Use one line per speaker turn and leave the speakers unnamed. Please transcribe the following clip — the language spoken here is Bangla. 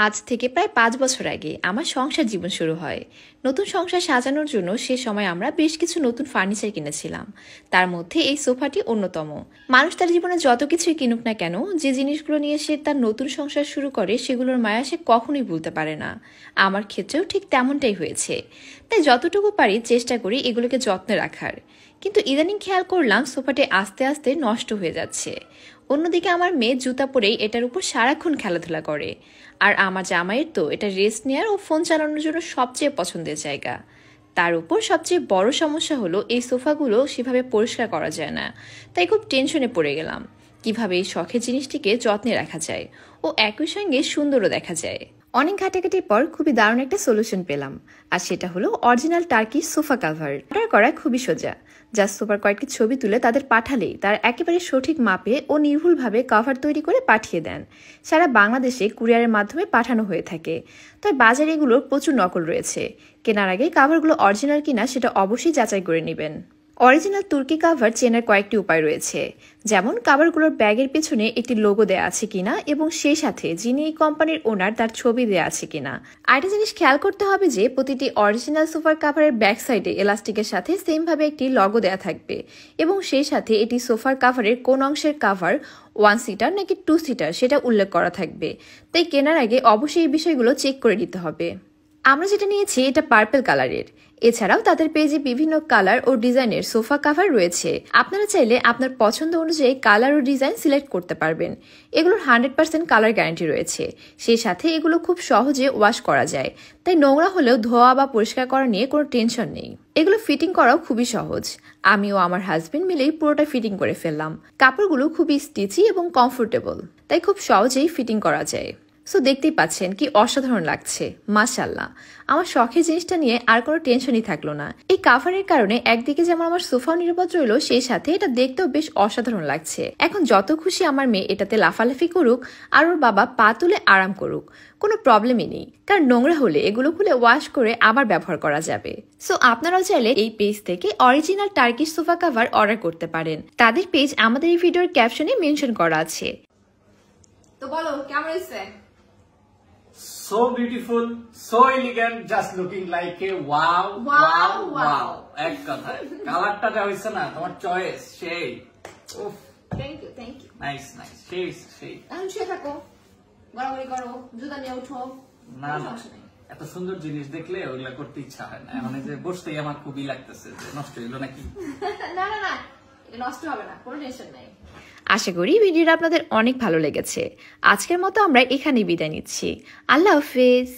আজ থেকে প্রায় ৫ বছর আগে আমার সংসার জীবন শুরু হয়। নতুন সংসার সাজানোর জন্য সে সময় আমরা বেশ কিছু নতুন ফার্নিচার কিনেছিলাম। তার মধ্যে এই সোফাটি অন্যতম। মানুষ তার জীবনে যত কিছুই কিনুক না কেন, যে জিনিসগুলো নিয়ে সে তার নতুন সংসার শুরু করে সেগুলোর মায়া সে কখনোই ভুলতে পারে না। আমার ক্ষেত্রেও ঠিক তেমনটাই হয়েছে। তাই যতটুকু পারি চেষ্টা করি এগুলোকে যত্নে রাখার। কিন্তু ইদানিং খেয়াল করলাম সোফাটি আস্তে আস্তে নষ্ট হয়ে যাচ্ছে। অন্যদিকে আমার মেয়ে জুতা পরেই এটার উপর সারাক্ষণ খেলাধুলা করে। আর আমার জামাইয়ের তো এটা রেস্ট নেওয়ার ও ফোন চালানোর জন্য সবচেয়ে পছন্দের জায়গা। তার উপর সবচেয়ে বড় সমস্যা হলো এই সোফাগুলো সেভাবে পরিষ্কার করা যায় না। তাই খুব টেনশনে পড়ে গেলাম কিভাবে এই শখের জিনিসটিকে যত্নে রাখা যায় ও একই সঙ্গে সুন্দরও দেখা যায়। অনেক ঘাটাঘাটির পর খুবই দারুণ একটা সলিউশন পেলাম, আর সেটা হলো original turkey sofa cover. Order করা খুবই সোজা। জাস্ট সোফার কয়েকটি ছবি তুলে তাদের পাঠালেই তার একেবারে সঠিক মাপে ও নির্ভুলভাবে কভার তৈরি করে পাঠিয়ে দেন। সারা বাংলাদেশে কুরিয়ারের মাধ্যমে পাঠানো হয়ে থাকে। তাই বাজারে এগুলোর প্রচুর নকল রয়েছে। কেনার আগে কাভারগুলো অরিজিনাল কিনা সেটা অবশ্যই যাচাই করে নেবেন। অরিজিনাল তুর্কি কাভার চেনার কয়েকটি উপায় রয়েছে, যেমন কাভারগুলোর ব্যাগের পেছনে একটি লোগো দেওয়া আছে কিনা এবং সেই সাথে যিনি এই কোম্পানির ওনার তার ছবি দেওয়া আছে কিনা। আরেকটা জিনিস খেয়াল করতে হবে যে প্রতিটি অরিজিনাল সোফার কাভারের ব্যাক সাইডে এলাস্টিকের সাথে সেমভাবে একটি লোগো দেওয়া থাকবে এবং সেই সাথে এটি সোফার কাভারের কোন অংশের কাভার, 1 সিটার নাকি 2 সিটার সেটা উল্লেখ করা থাকবে। তাই কেনার আগে অবশ্যই এই বিষয়গুলো চেক করে নিতে হবে। আমরা যেটা নিয়েছি এটা পার্পল কালারের। এছাড়াও তাদের পেজে বিভিন্ন কালার ও ডিজাইনের সোফা কাভার রয়েছে। আপনারা চাইলে আপনার পছন্দ অনুযায়ী কালার ও ডিজাইন সিলেক্ট করতে পারবেন। এগুলোর 100% কালার গ্যারান্টি রয়েছে। সেই সাথে এগুলো খুব সহজে ওয়াশ করা যায়, তাই নোংরা হলেও ধোয়া বা পরিষ্কার করা নিয়ে কোনো টেনশন নেই। এগুলো ফিটিং করাও খুবই সহজ। আমি ও আমার হাজবেন্ড মিলেই পুরোটা ফিটিং করে ফেললাম। কাপড়গুলো খুবই স্টিচি এবং কমফোর্টেবল, তাই খুব সহজেই ফিটিং করা যায়। সো দেখতেই পাচ্ছেন কি অসাধারণ লাগছে, মাশাআল্লাহ। আমার শখের জিনিসটা নিয়ে আর কোনো টেনশনই থাকলো না। এই কাভারের কারণে একদিকে যেমন আমার সোফাও নিরাপদ রইলো, সেই সাথে এটা দেখতেও বেশ অসাধারণ লাগছে। এখন যত খুশি আমার মেয়ে এটাতে লাফালাফি করুক আর ওর বাবা পা তুলে আরাম করুক, কোনো প্রবলেমই নেই। কারণ নোংরা হলে এগুলো খুলে ওয়াশ করে আবার ব্যবহার করা যাবে। সো আপনারাও চাইলে এই পেজ থেকে original Turkish sofa cover order করতে পারেন। তাদের পেজ আমাদের এই ভিডিওর ক্যাপশনে মেনশন করা আছে।
তো বলো কেমন হয়েছে?
So beautiful, so elegant, just looking like a wow. এক কথায় কালারটা যা হইছে না তোমার চয়েস সেই। উফ,
থ্যাংক ইউ
নাইস সেই।
এখন শুয়ে থাকো, গড়াগড়ি করো, জুতা নিয়ে উঠো।
না এত সুন্দর জিনিস দেখলে ওগুলা করতে ইচ্ছা হয় না। মানে যে বসতেই আমার খুবই লাগতেছে যে নষ্ট হইলো নাকি।
না এটা নষ্ট হবে না, কোনো টেনশন নাই।
আশা করি ভিডিওটা আপনাদের অনেক ভালো লেগেছে। আজকের মতো আমরা এখানেই বিদায় নিচ্ছি। আল্লাহ হাফেজ।